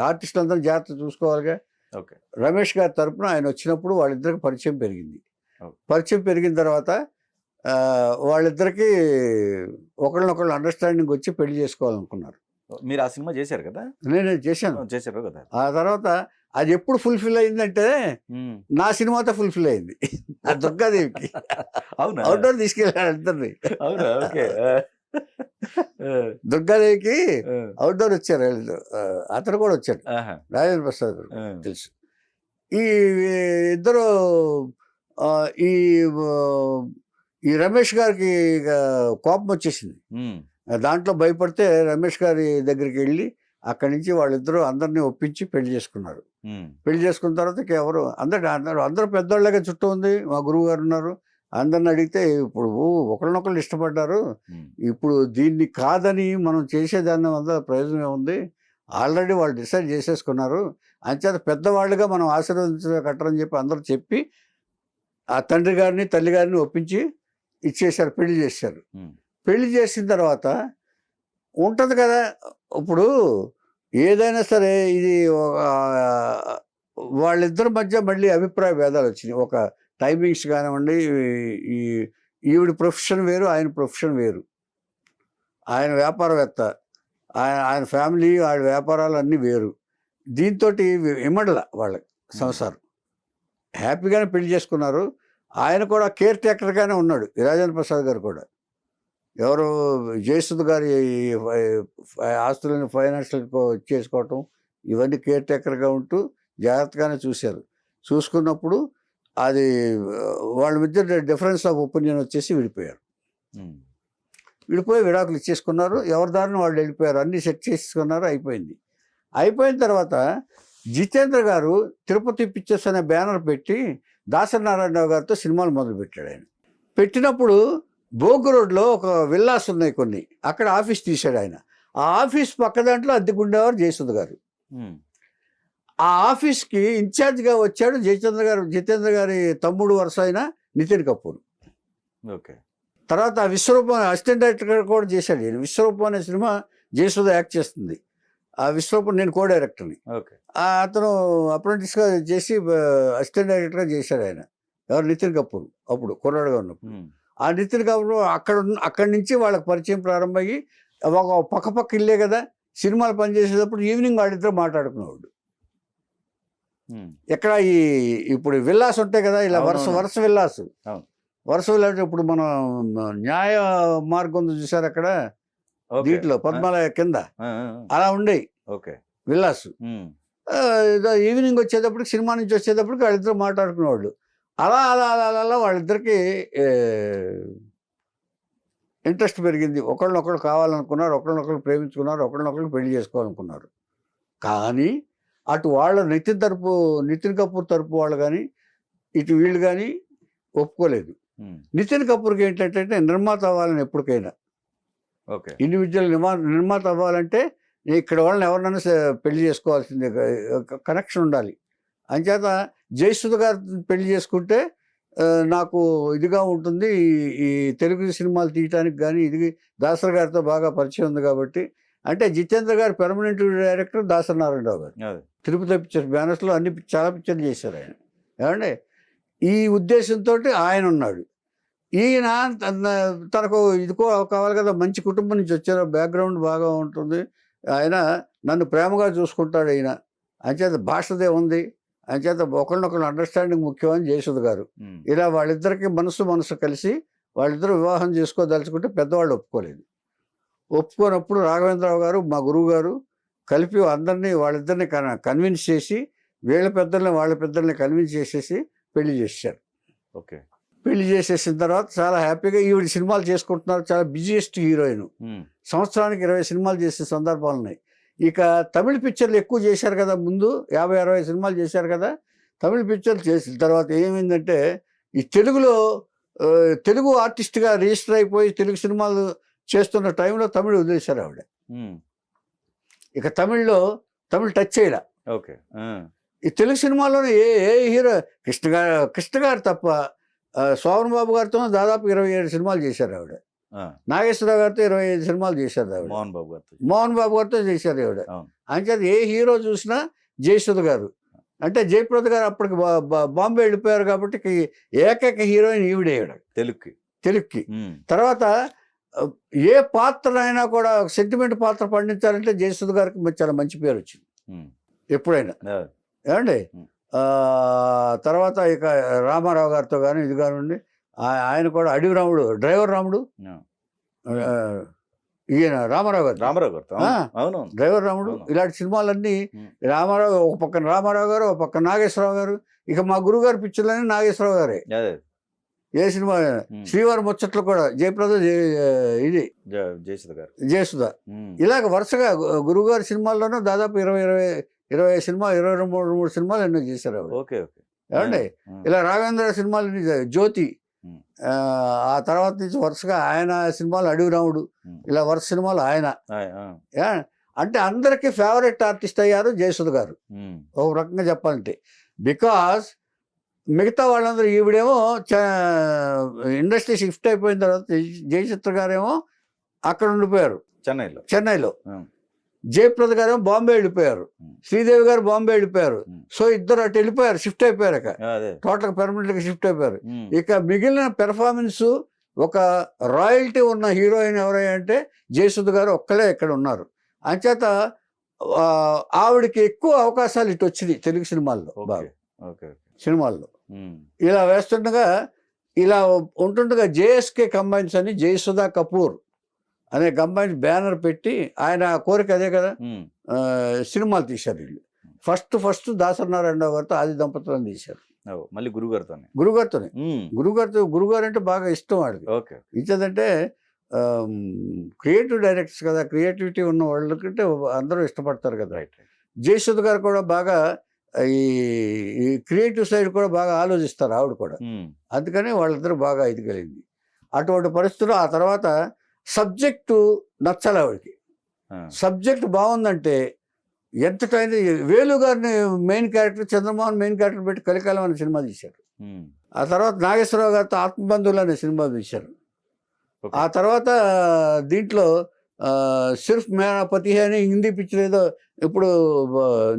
ఆర్టిస్టులు అందరినీ జాగ్రత్త చూసుకోవాలిగా. రమేష్ గారి తరఫున ఆయన వచ్చినప్పుడు వాళ్ళిద్దరికి పరిచయం పెరిగింది. పరిచయం పెరిగిన తర్వాత వాళ్ళిద్దరికి ఒకళ్ళనొకళ్ళు అండర్స్టాండింగ్ వచ్చి పెళ్లి చేసుకోవాలనుకున్నారు. మీరు ఆ సినిమా చేశారు కదా? నేను చేశారు కదా. ఆ తర్వాత అది ఎప్పుడు ఫుల్ఫిల్ అయిందంటే నా సినిమాతో ఫుల్ఫిల్ అయింది. ఆ దుర్గాదేవికి అవుట్డోర్ తీసుకెళ్ళాడు అందరినీ. దుర్గాదేవికి అవుట్డోర్ వచ్చారు, అతను కూడా వచ్చాడు, రాజేంద్ర ప్రసాద్ గారు తెలుసు. ఈ ఇద్దరు ఈ రమేష్ గారికి కోపం వచ్చేసింది. దాంట్లో భయపడితే రమేష్ గారి దగ్గరికి వెళ్ళి అక్కడి నుంచి వాళ్ళిద్దరూ అందరినీ ఒప్పించి పెళ్లి చేసుకున్నారు. పెళ్లి చేసుకున్న తర్వాత ఎవరు అందరూ పెద్దోళ్ళగా చుట్టూ ఉంది, మా గురువు గారు ఉన్నారు, అందరిని అడిగితే ఇప్పుడు ఒకరినొకరు ఇష్టపడ్డారు, ఇప్పుడు దీన్ని కాదని మనం చేసేదాన్ని వల్ల ప్రయోజనం ఉంది, ఆల్రెడీ వాళ్ళు డిసైడ్ చేసేసుకున్నారు, అంచేత పెద్దవాళ్ళుగా మనం ఆశీర్వదించకట్టరని చెప్పి అందరూ చెప్పి ఆ తండ్రి గారిని తల్లి గారిని ఒప్పించి ఇచ్చేశారు, పెళ్లి చేశారు. పెళ్లి చేసిన తర్వాత ఉంటుంది కదా, ఇప్పుడు ఏదైనా సరే ఇది వాళ్ళిద్దరి మధ్య మళ్ళీ అభిప్రాయ భేదాలు వచ్చినాయి. ఒక టైమింగ్స్ కానివ్వండి, ఈవిడ ప్రొఫెషన్ వేరు, ఆయన ప్రొఫెషన్ వేరు. ఆయన వ్యాపారవేత్త, ఆయన ఫ్యామిలీ వాళ్ళ వ్యాపారాలు అన్నీ వేరు. దీంతో ఇమ్మడల వాళ్ళకి సంసారం. హ్యాపీగానే పెళ్లి చేసుకున్నారు. ఆయన కూడా కేర్ టేకర్గానే ఉన్నాడు, రాజేంద్ర ప్రసాద్ గారు కూడా. ఎవరు జయసుధ గారి ఆస్తులను ఫైనాన్షియల్ చేసుకోవటం ఇవన్నీ కేర్ టేకర్గా ఉంటూ జాగ్రత్తగానే చూశారు. చూసుకున్నప్పుడు అది వాళ్ళ మధ్య డిఫరెన్స్ ఆఫ్ ఒపీనియన్ వచ్చేసి విడిపోయారు. విడిపోయి విడాకులు ఇచ్చేసుకున్నారు, ఎవరి దారిని వాళ్ళు వెళ్ళిపోయారు, అన్నీ సెట్ చేసుకున్నారు, అయిపోయింది. అయిపోయిన తర్వాత జితేంద్ర గారు తిరుపతి పిక్చర్స్ అనే బ్యానర్ పెట్టి దాసరి నారాయణరావు గారితో సినిమాలు మొదలుపెట్టాడు. ఆయన పెట్టినప్పుడు బోగు రోడ్లో ఒక విల్లాస్ ఉన్నాయి కొన్ని, అక్కడ ఆఫీస్ తీశాడు ఆయన. ఆ ఆఫీస్ పక్క దాంట్లో అద్దెకుండేవారు జయసుధ గారు. ఆ ఆఫీస్కి ఇన్ఛార్జ్గా వచ్చాడు జితేంద్ర గారి తమ్ముడు వరుస అయిన నితిన్ కపూర్. తర్వాత విశ్వరూపం అసిస్టెంట్ డైరెక్టర్ కూడా చేశాడు. ఈయన విశ్వరూపం అనే సినిమా జయసుధ యాక్ట్ చేస్తుంది. ఆ విశ్వరూపం నేను కో డైరెక్టర్ని. అతను అప్రెంటిస్గా చేసి అసిస్టెంట్ డైరెక్టర్గా చేశాడు ఆయన. ఎవరు? నితిన్ కపూర్. అప్పుడు కుర్రాడుగా ఉన్నప్పుడు. ఆ నితిన్ కపూర్ అక్కడి నుంచి వాళ్ళకి పరిచయం ప్రారంభమయ్యి ఒక పక్క ఇల్లే కదా, సినిమాలు పనిచేసేటప్పుడు ఈవినింగ్ వాళ్ళిద్దరూ మాట్లాడుకునేవాడు. ఎక్కడ ఇప్పుడు విల్లాస్ ఉంటాయి కదా, ఇలా వరుస విల్లాస్, వరుస విల్లాస్. ఇప్పుడు మనం న్యాయ మార్గం చూసారు అక్కడ, దీంట్లో పద్మాలయ కింద అలా ఉండేవి విల్లాస్. ఈవినింగ్ వచ్చేటప్పటికి, సినిమా నుంచి వచ్చేటప్పటికి వాళ్ళిద్దరూ మాట్లాడుకునేవాళ్ళు. అలా అలా అలా అలా వాళ్ళిద్దరికి ఇంట్రెస్ట్ పెరిగింది. ఒకళ్ళనొకళ్ళు కావాలనుకున్నారు, ఒకళ్ళనొకళ్ళు ప్రేమించుకున్నారు, ఒకళ్ళనొకళ్ళు పెళ్లి చేసుకోవాలనుకున్నారు. కానీ అటు వాళ్ళ నితిన్ కపూర్ తరపు వాళ్ళు కానీ ఇటు వీళ్ళు కానీ ఒప్పుకోలేదు. నితిన్ కపూర్కి ఏంటంటే నిర్మాత అవ్వాలని ఎప్పటికైనా, ఇండివిజువల్ నిర్మాత అవ్వాలంటే ఇక్కడ వాళ్ళని ఎవరినైనా పెళ్లి చేసుకోవాల్సిందే, కనెక్షన్ ఉండాలి. అంచేత జయసుధ గారు పెళ్లి చేసుకుంటే నాకు ఇదిగా ఉంటుంది, ఈ తెలుగు సినిమాలు తీయటానికి కానీ ఇది దాసరి గారితో బాగా పరిచయం ఉంది కాబట్టి. అంటే జితేంద్ర గారు పెర్మనెంట్ డైరెక్టర్ దాసరి నారాయణరావు గారు. తిరుపతి పిక్చర్స్ బ్యానర్స్లో చాలా పిక్చర్లు చేశారు ఆయన. ఏమంటే ఈ ఉద్దేశంతో ఆయన ఉన్నాడు. ఈయన తనకు ఇదికో కావాలి కదా, మంచి కుటుంబం నుంచి వచ్చారు, బ్యాక్గ్రౌండ్ బాగా ఉంటుంది, ఆయన నన్ను ప్రేమగా చూసుకుంటాడు ఈయన, అంచేత భాషదే ఉంది అంచేత ఒకరినొకరు అండర్స్టాండింగ్ ముఖ్యం అని జయసుధ గారు. ఇలా వాళ్ళిద్దరికి మనసు కలిసి వాళ్ళిద్దరూ వివాహం చేసుకోదలుచుకుంటే పెద్దవాళ్ళు ఒప్పుకోలేదు. ఒప్పుకోనప్పుడు రాఘవేంద్రరావు గారు మా గురువు గారు కలిపి వాళ్ళిద్దరిని కన్విన్స్ చేసి వీళ్ళ పెద్దల్ని వాళ్ళ పెద్దల్ని కన్విన్స్ చేసేసి పెళ్లి చేశారు. ఓకే. పెళ్లి చేసేసిన తర్వాత చాలా హ్యాపీగా ఈవిడ సినిమాలు చేసుకుంటున్నారు. చాలా బిజియెస్ట్ హీరోయిన్. సంవత్సరానికి 20 సినిమాలు చేసే సందర్భాలు ఉన్నాయి. ఇక తమిళ పిక్చర్లు ఎక్కువ చేశారు కదా, ముందు 50-60 సినిమాలు చేశారు కదా. తమిళ పిక్చర్లు చేసిన తర్వాత ఏమైందంటే ఈ తెలుగు ఆర్టిస్ట్గా రిజిస్టర్ అయిపోయి తెలుగు సినిమాలు చేస్తున్న టైంలో తమిళ్ వదిలేశారు ఆవిడ. ఇక తమిళ్ టచ్ చేయలే. ఓకే. ఈ తెలుగు సినిమాలోనే ఏ హీరో కృష్ణ గారు తప్ప శోభన్ బాబు గారితో దాదాపు 27 సినిమాలు చేశారు ఆవిడ. నాగేశ్వరరావు గారితో 25 సినిమాలు చేశారు ఆవిడ. మోహన్ బాబు గారితో చేశారు ఆవిడ. అంచేత ఏ హీరో చూసినా జయసుధ గారు అంటే జయప్రద గారు అప్పటికి బాంబే వెళ్ళిపోయారు కాబట్టి ఏకైక హీరోయిన్ ఈవిడే తెలుగుకి. తర్వాత ఏ పాత్ర అయినా కూడా సెంటిమెంట్ పాత్ర పండించాలంటే జయసుధ గారికి చాలా మంచి పేరు వచ్చింది ఎప్పుడైనా. ఏమండి తర్వాత ఇక రామారావు గారితో కానీ ఇది కానివ్వండి, ఆయన కూడా అడవి రాముడు, డ్రైవర్ రాముడు, ఈయన రామారావు గారు డ్రైవర్ రాముడు, ఇలాంటి సినిమాలన్నీ ఒక పక్కన రామారావు గారు, ఒక పక్కన నాగేశ్వరరావు గారు. ఇక మా గురువు గారి పిక్చర్లన్నీ నాగేశ్వరరావు గారే. ఏ సినిమా శ్రీవారి ముచ్చట్లు కూడా జయప్రద, ఇది జయసుధ. ఇలాగ వరుసగా గురువు గారి సినిమాల్లోనూ దాదాపు 20 సినిమా 23 సినిమాలు ఎన్నో చేశారు ఆవిడ. ఏమండి ఇలా రాఘవేంద్ర సినిమాలు జ్యోతి, ఆ తర్వాత నుంచి వరుసగా ఆయన సినిమాలు అడవి రాముడు, ఇలా వరుస సినిమాలు ఆయన. అంటే అందరికీ ఫేవరెట్ ఆర్టిస్ట్ అయ్యారు జయసుధ గారు ఒక రకంగా చెప్పాలంటే. బికాస్ మిగతా వాళ్ళందరూ ఈవిడేమో ఇండస్ట్రీ షిఫ్ట్ అయిపోయిన తర్వాత జయచిత్ర గారేమో అక్కడ ఉండిపోయారు చెన్నైలో. జయప్రద గారేమో బాంబే వెళ్ళిపోయారు. శ్రీదేవి గారు బాంబే వెళ్ళిపోయారు. సో ఇద్దరు అటు వెళ్ళిపోయారు, షిఫ్ట్ అయిపోయారు. టోటల్ పర్మనెంట్గా షిఫ్ట్ అయిపోయారు. ఇక మిగిలిన పెర్ఫార్మెన్స్ ఒక రాయల్టీ ఉన్న హీరోయిన్ ఎవరంటే జయసుధ గారు ఒక్కలే ఇక్కడ ఉన్నారు. అంచేత ఆవిడకి ఎక్కువ అవకాశాలు ఇటు వచ్చినాయి తెలుగు సినిమాల్లో. సినిమాల్లో ఇలా వేస్తుండగా ఇలా ఉంటుండగా జేఎస్కే కంబైన్స్ అని జయసుధ కపూర్ అనే కంబైన్స్ బ్యానర్ పెట్టి, ఆయన కోరిక అదే కదా, సినిమాలు తీశారు వీళ్ళు. ఫస్ట్ దాసనారాయణరావు గారితో ఆది దంపతులను తీశారు. మళ్ళీ గురుగారితోనే. గురుగారు అంటే బాగా ఇష్టం వాడికి. ఇచ్చేదంటే క్రియేటివ్ డైరెక్టర్స్ కదా, క్రియేటివిటీ ఉన్న వాళ్ళకంటే అందరూ ఇష్టపడతారు కదా. జయసుధ గారు కూడా బాగా ఈ క్రియేటివ్ సైడ్ కూడా బాగా ఆలోచిస్తారు ఆవిడ కూడా. అందుకని వాళ్ళిద్దరూ బాగా ఇది కలిగింది. అటువంటి పరిస్థితుల్లో ఆ తర్వాత సబ్జెక్టు నచ్చాలి ఆవిడకి. సబ్జెక్ట్ బాగుందంటే ఎంతటైనా వేలు గారిని main character, Chandramohan main character పెట్టి కలికాలం అనే సినిమా తీశారు. ఆ తర్వాత నాగేశ్వరరావు గారితో ఆత్మబంధువులు అనే సినిమా తీశారు. ఆ తర్వాత దీంట్లో సిర్ఫ్ మేరా పతి అని హిందీ పిక్చర్ ఏదో ఇప్పుడు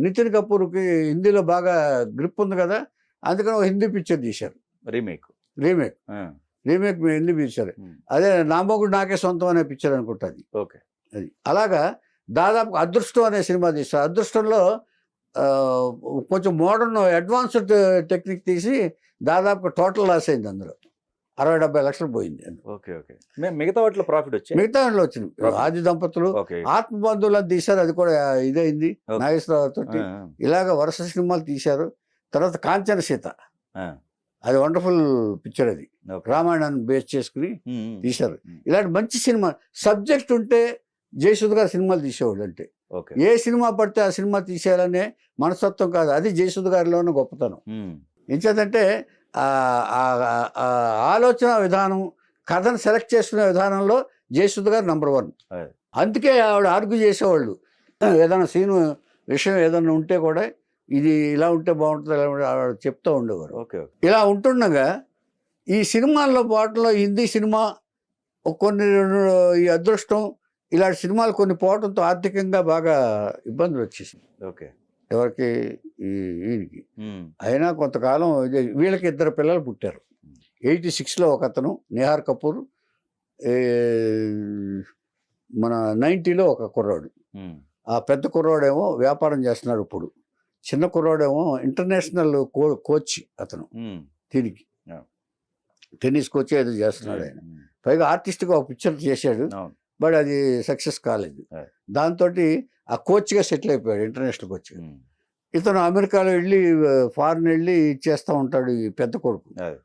నితిన్ కపూర్కి హిందీలో బాగా గ్రిప్ ఉంది కదా, అందుకని ఒక హిందీ పిక్చర్ తీశారు. Remake Hindi picture. అదే నామోగుడు నాకే సొంతం అనే పిక్చర్ అనుకుంటుంది. అది అలాగా దాదాపు అదృష్టం అనే సినిమా తీశారు. అదృష్టంలో కొంచెం మోడర్న్ అడ్వాన్స్డ్ టెక్నిక్ తీసి దాదాపు టోటల్ లాస్ అయింది. అందులో 60-70 లక్షలు పోయింది. మిగతా వాటిలో వచ్చింది. ఆది దంపతులు, ఆత్మబంధువులు అని తీశారు, అది కూడా ఇదైంది నాగేశ్వరరావు తోటి. ఇలాగ వరుస సినిమాలు తీశారు. తర్వాత కాంచన సీత, అది వండర్ఫుల్ పిక్చర్. అది రామాయణాన్ని బేస్ చేసుకుని తీశారు. ఇలాంటి మంచి సినిమా సబ్జెక్ట్ ఉంటే జయసుధ గారు సినిమాలు తీసేవాళ్ళు. అంటే ఏ సినిమా పడితే ఆ సినిమా తీసేయాలనే మనస్తత్వం కాదు, అది జయసుధ గారిలో ఉన్న గొప్పతనం. ఎంచేదంటే ఆలోచన విధానం, కథను సెలెక్ట్ చేసుకునే విధానంలో జయసుధ గారు నెంబర్ 1. అందుకే ఆవిడ ఆర్గ్యూ చేసేవాళ్ళు. ఏదైనా సీను విషయం ఏదైనా ఉంటే కూడా ఇది ఇలా ఉంటే బాగుంటుంది ఆవిడ చెప్తూ ఉండేవారు. ఇలా ఉంటుండగా ఈ సినిమాల్లో పాటలో హిందీ సినిమా కొన్ని, ఈ అదృష్టం ఇలాంటి సినిమాలు కొన్ని పోవడంతో ఆర్థికంగా బాగా ఇబ్బందులు వచ్చేసింది. ఎవరికి, ఈయనకి. అయినా కొంతకాలం వీళ్ళకి 2 పిల్లలు పుట్టారు. 86లో ఒక అతను నిహార్ కపూర్, మన 90లో ఒక కుర్రాడు. ఆ పెద్ద కుర్రాడేమో వ్యాపారం చేస్తున్నాడు. ఇప్పుడు చిన్న కుర్రాడేమో ఇంటర్నేషనల్ కోచ్ అతను దీనికి Yeah. టెన్నిస్ కోచ్ ఏదో చేస్తున్నాడు ఆయన. ఉమ్. పైగా ఆర్టిస్ట్గా ఒక పిక్చర్ చేశాడు, అవును. బట్ అది సక్సెస్ కాలేదు. Right. దాంతో ఆ కోచ్గా సెటిల్ అయిపోయాడు, ఇంటర్నేషనల్ కోచ్. ఉమ్. ఇతను అమెరికాలో వెళ్ళి ఫారిన్ వెళ్ళి చేస్తూ ఉంటాడు. ఈ పెద్ద కొడుకు అదే.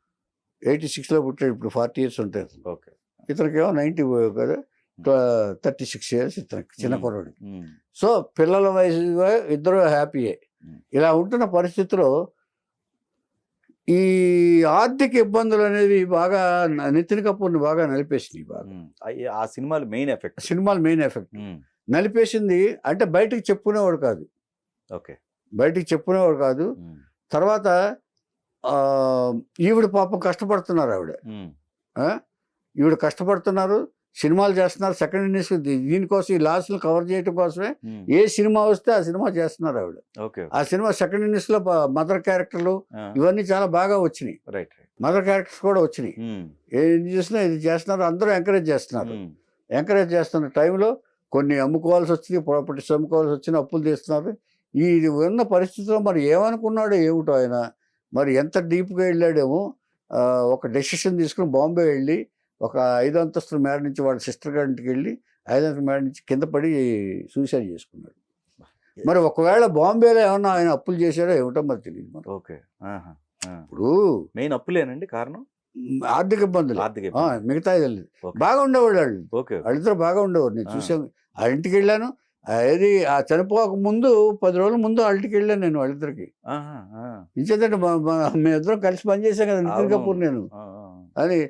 86లో పుట్టాడు, ఇప్పుడు 40 years ఉంటుంది. ఓకే. ఇతనికేమో 90 కదా, 36 years ఇతనికి, చిన్న కుర్రాడు. ఉమ్. సో పిల్లల వయసుగా ఇద్దరు హ్యాపీయే. ఇలా ఉంటున్న పరిస్థితిలో ఈ ఆర్థిక ఇబ్బందులు అనేవి బాగా నితిన్ కపూర్ని బాగా నలిపేసినాయి. బాగా ఉమ్. ఆ సినిమాలు మెయిన్ ఎఫెక్ట్. సినిమాలు మెయిన్ ఎఫెక్ట్ నలిపేసింది. అంటే బయటికి చెప్పుకునేవాడు కాదు, ఓకే. బయటికి చెప్పుకునేవాడు కాదు. తర్వాత ఈవిడ పాపం కష్టపడుతున్నారు, ఈవిడ కష్టపడుతున్నారు, సినిమాలు చేస్తున్నారు. సెకండ్ ఇన్నింగ్స్ దీనికోసం, ఈ లాస్లు కవర్ చేయడం కోసమే ఏ సినిమా వస్తే ఆ సినిమా చేస్తున్నారు ఆవిడ. ఆ సినిమా సెకండ్ ఇన్నింగ్స్ లో మదర్ క్యారెక్టర్లు ఇవన్నీ చాలా బాగా వచ్చినాయి. మదర్ క్యారెక్టర్స్ కూడా వచ్చినాయి. ఏం చేసినా ఇది చేస్తున్నారు, అందరూ ఎంకరేజ్ చేస్తున్నారు. ఎంకరేజ్ చేస్తున్న టైంలో కొన్ని అమ్ముకోవాల్సి వచ్చింది, ప్రాపర్టీస్ అమ్ముకోవాల్సి వచ్చింది, అప్పులు తీస్తున్నారు. ఈ ఉన్న పరిస్థితిలో మరి ఏమనుకున్నాడో ఏమిటో ఆయన, మరి ఎంత డీప్గా వెళ్ళాడేమో. ఒక డెసిషన్ తీసుకుని బాంబే వెళ్ళి ఒక 5 అంతస్తుల మేడ నుంచి వాళ్ళ సిస్టర్ గారింటికి వెళ్ళి 5 అంతస్తుల మేడ నుంచి కింద పడి సూసైడ్ చేసుకున్నాడు. మరి ఒకవేళ బాంబేలో ఏమన్నా ఆయన అప్పులు చేశాడో ఏమిటో మరి తెలియదు. మరి ఓకే. ఇప్పుడు మెయిన్ అప్పులేనండి కారణం, ఆర్థిక ఇబ్బందులు. మిగతా బాగా ఉండేవాళ్ళు వాళ్ళు, వాళ్ళిద్దరు బాగా ఉండేవారు. నేను చూసాను, ఆ ఇంటికి వెళ్ళాను. ఏది ఆ చనిపోక ముందు 10 రోజుల ముందు వాళ్ళ ఇంటికి వెళ్ళాను నేను, వాళ్ళిద్దరికి. ఇంచేదంటే మేమిద్దరం కలిసి పనిచేసాం కదా నితిన్ కపూర్ నేను అని.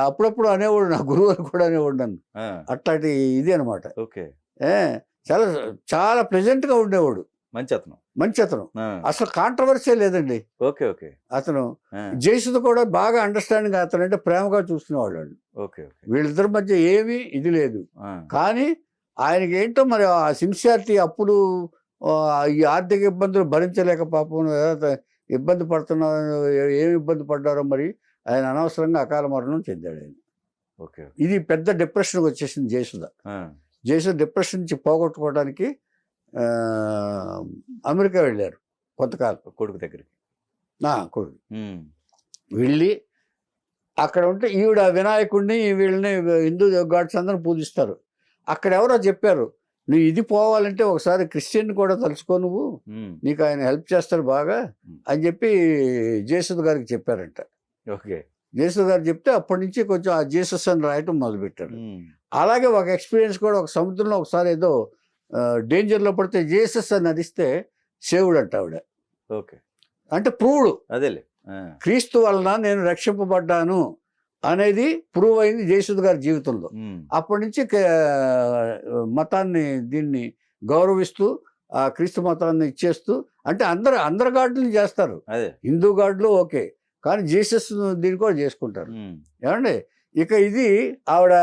అప్పుడప్పుడు అనేవాడు, నా గురువు అని కూడా అనేవాడు నన్ను. అట్లాంటి ఇది అనమాట. చాలా చాలా ప్లెజెంట్ గా ఉండేవాడు, మంచి అతను. అసలు కాంట్రవర్సీ లేదండి. అతను జయసుధ కూడా బాగా అండర్స్టాండింగ్, అతను అంటే ప్రేమగా చూసుకునేవాళ్ళు వాళ్ళు. వీళ్ళిద్దరి మధ్య ఏమీ ఇది లేదు. కానీ ఆయనకి ఏంటో మరి ఆ సిన్సియారిటీ, అప్పులు, ఈ ఆర్థిక ఇబ్బందులు భరించలేక పాపం ఇబ్బంది పడుతున్నారు. ఏమి ఇబ్బంది పడ్డారో మరి, ఆయన అనవసరంగా అకాల మరణం చెందాడు ఆయన. ఇది పెద్ద డిప్రెషన్కి వచ్చేసింది జయసుధ. జయసుధ డిప్రెషన్ నుంచి పోగొట్టుకోవడానికి అమెరికా వెళ్ళారు కొంతకాలం కొడుకు దగ్గరికి. కొడుకు వెళ్ళి అక్కడ ఉంటే ఈవిడ వినాయకుడిని వీళ్ళని హిందూ గాడ్స్ అందరూ పూజిస్తారు. అక్కడ ఎవరో చెప్పారు, నువ్వు ఇది పోవాలంటే ఒకసారి క్రిస్టియన్ కూడా తలుచుకో, నువ్వు నీకు ఆయన హెల్ప్ చేస్తారు బాగా అని చెప్పి జయసుధ గారికి చెప్పారంట. జయసుధ గారు చెప్తే అప్పటి నుంచి కొంచెం ఆ జీసస్ అని రాయటం మొదలుపెట్టారు. అలాగే ఒక ఎక్స్పీరియన్స్ కూడా, ఒక సముద్రంలో ఒకసారి ఏదో డేంజర్లో పడితే జీసస్ అని నడిస్తే సేవుడు అంట ఆవిడ. అంటే ప్రూవ్డ్, క్రీస్తు వలన నేను రక్షింపబడ్డాను అనేది ప్రూవ్ అయింది జయసుధ గారి జీవితంలో. అప్పటి నుంచి మతాన్ని దీన్ని గౌరవిస్తూ ఆ క్రీస్తు మతాన్ని ఇచ్చేస్తూ, అంటే అందరు గాడ్లను చేస్తారు, హిందూ గాడ్లు ఓకే, కానీ జీసస్ దీన్ని కూడా చేసుకుంటారు. ఏమండి, ఇక ఇది ఆవిడ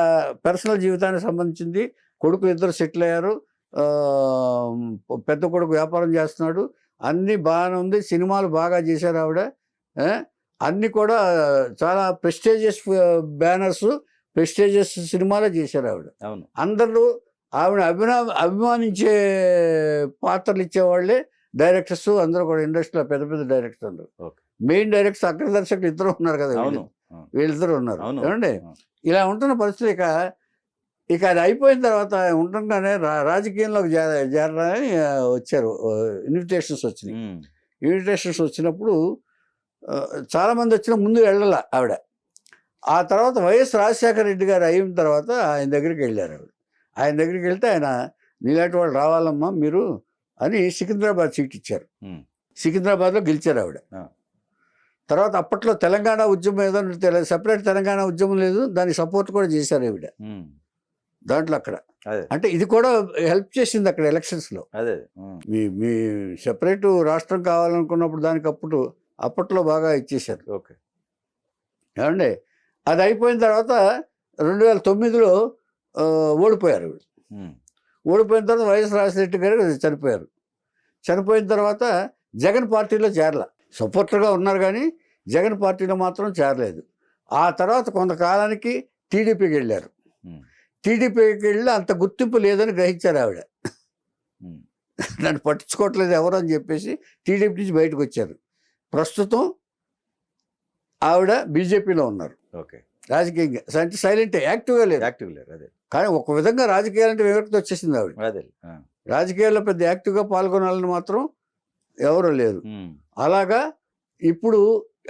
పర్సనల్ జీవితానికి సంబంధించింది. కొడుకులు ఇద్దరు సెటిల్ అయ్యారు. పెద్ద కొడుకు వ్యాపారం చేస్తున్నాడు, అన్నీ బాగానే ఉంది. సినిమాలు బాగా చేశారు ఆవిడ. అన్నీ కూడా చాలా ప్రెస్టీజియస్ బ్యానర్స్, ప్రెస్టీజియస్ సినిమాలే చేశారు ఆవిడ. అందరూ ఆవిడ అభిమానించే పాత్రలు ఇచ్చేవాళ్ళే డైరెక్టర్స్ అందరూ కూడా, ఇండస్ట్రీలో పెద్ద పెద్ద డైరెక్టర్స్ అందరూ. మెయిన్ డైరెక్టర్స్, అగ్ర దర్శకులు ఇద్దరు ఉన్నారు కదా, వీళ్ళిద్దరు ఉన్నారు. ఏమండి, ఇలా ఉంటున్న పరిస్థితి. ఇక అది అయిపోయిన తర్వాత ఉండగానే రాజకీయంలోకి చేరాలని వచ్చారు, ఇన్విటేషన్స్ వచ్చినాయి. ఇన్విటేషన్స్ వచ్చినప్పుడు చాలామంది వచ్చిన, ముందు వెళ్ళాల ఆవిడ. ఆ తర్వాత వైఎస్ రాజశేఖర రెడ్డి గారు అయిన తర్వాత ఆయన దగ్గరికి వెళ్ళారు ఆవిడ. ఆయన దగ్గరికి వెళ్తే ఆయన, నీలాంటి వాళ్ళు రావాలమ్మా మీరు అని సికింద్రాబాద్ సీట్ ఇచ్చారు. సికింద్రాబాద్లో గెలిచారు ఆవిడ. తర్వాత అప్పట్లో తెలంగాణ ఉద్యమం ఏదో సెపరేట్ తెలంగాణ ఉద్యమం లేదు, దానికి సపోర్ట్ కూడా చేశారు ఆవిడ దాంట్లో. అక్కడ అంటే ఇది కూడా హెల్ప్ చేసింది అక్కడ ఎలక్షన్స్లో. మీ సెపరేట్ రాష్ట్రం కావాలనుకున్నప్పుడు దానికి అప్పట్లో బాగా ఇచ్చేశారు. ఏమండి, అది అయిపోయిన తర్వాత 2009లో ఓడిపోయారు. ఓడిపోయిన తర్వాత వైఎస్ రాజశేఖర గారు చనిపోయారు. చనిపోయిన తర్వాత జగన్ పార్టీలో చేరల, సపోర్టర్గా ఉన్నారు కానీ జగన్ పార్టీలో మాత్రం చేరలేదు. ఆ తర్వాత కొంతకాలానికి టీడీపీకి వెళ్ళారు. టీడీపీకి వెళ్ళి అంత గుర్తింపు లేదని గ్రహించారు ఆవిడ. నన్ను పట్టించుకోవట్లేదు ఎవరు అని చెప్పేసి టీడీపీ నుంచి బయటకు వచ్చారు. ప్రస్తుతం ఆవిడ బీజేపీలో ఉన్నారు. ఓకే. రాజకీయంగా అంటే సైలెంట్, యాక్టివ్గా లేదు. యాక్టివ్ లేరు. అదే కానీ ఒక విధంగా రాజకీయాలంటే వివక్తి వచ్చేసింది ఆవిడ. అదే. రాజకీయాల్లో పెద్ద యాక్టివ్గా పాల్గొనాలని మాత్రం ఎవరు లేరు. అలాగా ఇప్పుడు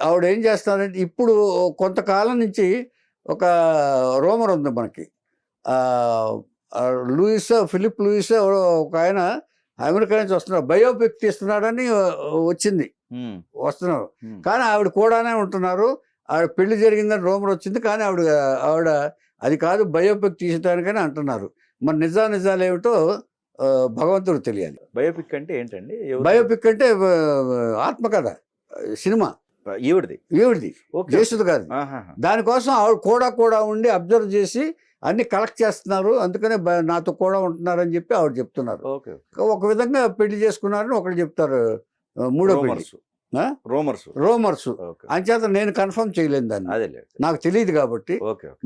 ఆవిడ ఏం చేస్తున్నారంటే, ఇప్పుడు కొంతకాలం నుంచి ఒక రూమర్ ఉంది మనకి. ఫిలిప్ లూయిస్ ఒక ఆయన అమెరికా నుంచి వస్తున్నారు, బయోపిక్ తీస్తున్నాడని వచ్చింది, వస్తున్నారు. కానీ ఆవిడ కూడానే ఉంటున్నారు. ఆవిడ పెళ్లి జరిగిందని రూమర్ వచ్చింది, కానీ ఆవిడ అది కాదు బయోపిక్ తీసడానికని అంటున్నారు. మరి నిజాలు ఏమిటో భగవంతుడు తెలియాలి. బయోపిక్ అంటే ఏంటండి? బయోపిక్ అంటే ఆత్మకథ సినిమా. ఈవిడిది జయసుధ గారి. దానికోసం ఆవిడ కూడా ఉండి అబ్జర్వ్ చేసి అన్ని కలెక్ట్ చేస్తున్నారు, అందుకనే నాతో కూడా ఉంటున్నారని చెప్పి ఆవిడ చెప్తున్నారు. ఒక విధంగా పెళ్లి చేసుకున్నారని ఒకళ్ళు చెప్తారు, మూడో పెళ్లి రోమర్స్. అంచేత నేను కన్ఫర్మ్ చేయలేను దాన్ని, నాకు తెలియదు కాబట్టి,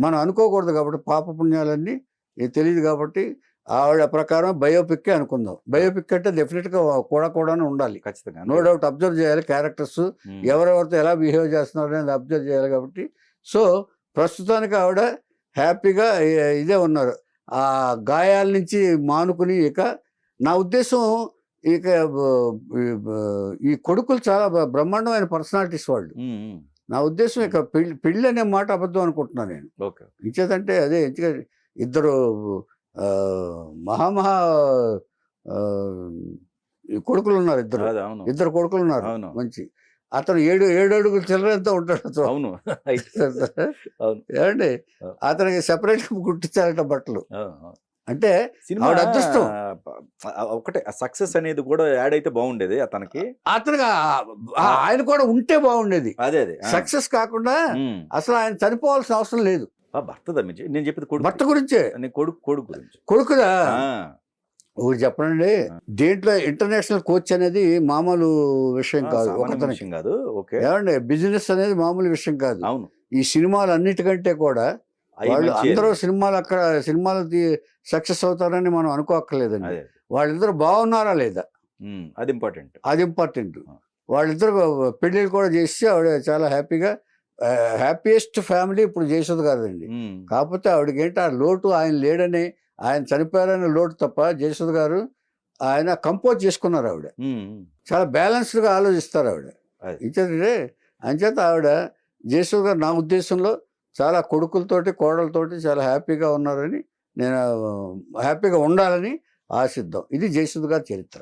మనం అనుకోకూడదు కాబట్టి, పాపపుణ్యాలన్నీ తెలియదు కాబట్టి ఆవిడ ప్రకారం బయోపిక్ అనుకుందాం. బయోపిక్ అంటే డెఫినెట్గా కూడా ఉండాలి, ఖచ్చితంగా, నో డౌట్. అబ్జర్వ్ చేయాలి క్యారెక్టర్స్, ఎవరెవరితో ఎలా బిహేవ్ చేస్తున్నారు అనేది అబ్జర్వ్ చేయాలి కాబట్టి. సో ప్రస్తుతానికి ఆవిడ హ్యాపీగా ఇదే ఉన్నారు. ఆ గాయాల నుంచి మానుకుని. ఇక నా ఉద్దేశం, ఇక ఈ కొడుకులు చాలా బ్రహ్మాండమైన పర్సనాలిటీస్ వాళ్ళు. నా ఉద్దేశం ఇక పెళ్ళి అనే మాట అబద్ధం అనుకుంటున్నాను నేను. ఇంచేతంటే అదే ఇద్దరు మహా కొడుకులు ఉన్నారు, ఇద్దరు కొడుకులు ఉన్నారు మంచి. అతను 7 అడుగుల చిల్లరంతా ఉంటాడు. అవును. ఏమండి, అతనికి సెపరేట్ కుట్టించారట బట్టలు. అంటే ఆవిడ అదృష్టం. ఒకటే సక్సెస్ అనేది కూడా యాడ్ అయితే బాగుండేది అతనికి. ఆయన కూడా ఉంటే బాగుండేది. అదే సక్సెస్ కాకుండా అసలు ఆయన చనిపోవాల్సిన అవసరం లేదు. భర్త నేను చెప్పేది భర్త గురించే. కొడుకుదా ఒకటి చెప్పండి, దేంట్లో ఇంటర్నేషనల్ కోచ్ అనేది మామూలు విషయం కాదు, ఒకతనికి కాదు. ఏమండి, బిజినెస్ అనేది మామూలు విషయం కాదు. ఈ సినిమాలు అన్నిటికంటే కూడా వాళ్ళు అందరూ సినిమాలు సక్సెస్ అవుతారని మనం అనుకోక్కర్లేదండి. వాళ్ళిద్దరు బాగున్నారా లేదా, అది ఇంపార్టెంట్. వాళ్ళిద్దరు పెళ్ళిళ్ళు కూడా చేసి ఆవిడ చాలా హ్యాపీయెస్ట్ ఫ్యామిలీ ఇప్పుడు జయసుధ గారిదండి. కాకపోతే ఆవిడకి ఏంటి ఆ లోటు, ఆయన లేడని, ఆయన చనిపోయారనే లోటు తప్ప జయసుధ గారు ఆయన కంపోజ్ చేసుకున్నారు. ఆవిడ చాలా బ్యాలెన్స్డ్గా ఆలోచిస్తారు ఆవిడ. అంచేత ఆవిడ జయసుధ గారు నా ఉద్దేశంలో చాలా కొడుకులతోటి కోడలతోటి చాలా హ్యాపీగా ఉన్నారని, నేను హ్యాపీగా ఉండాలని ఆశిద్దాం. ఇది జయసుధ గారి చరిత్ర.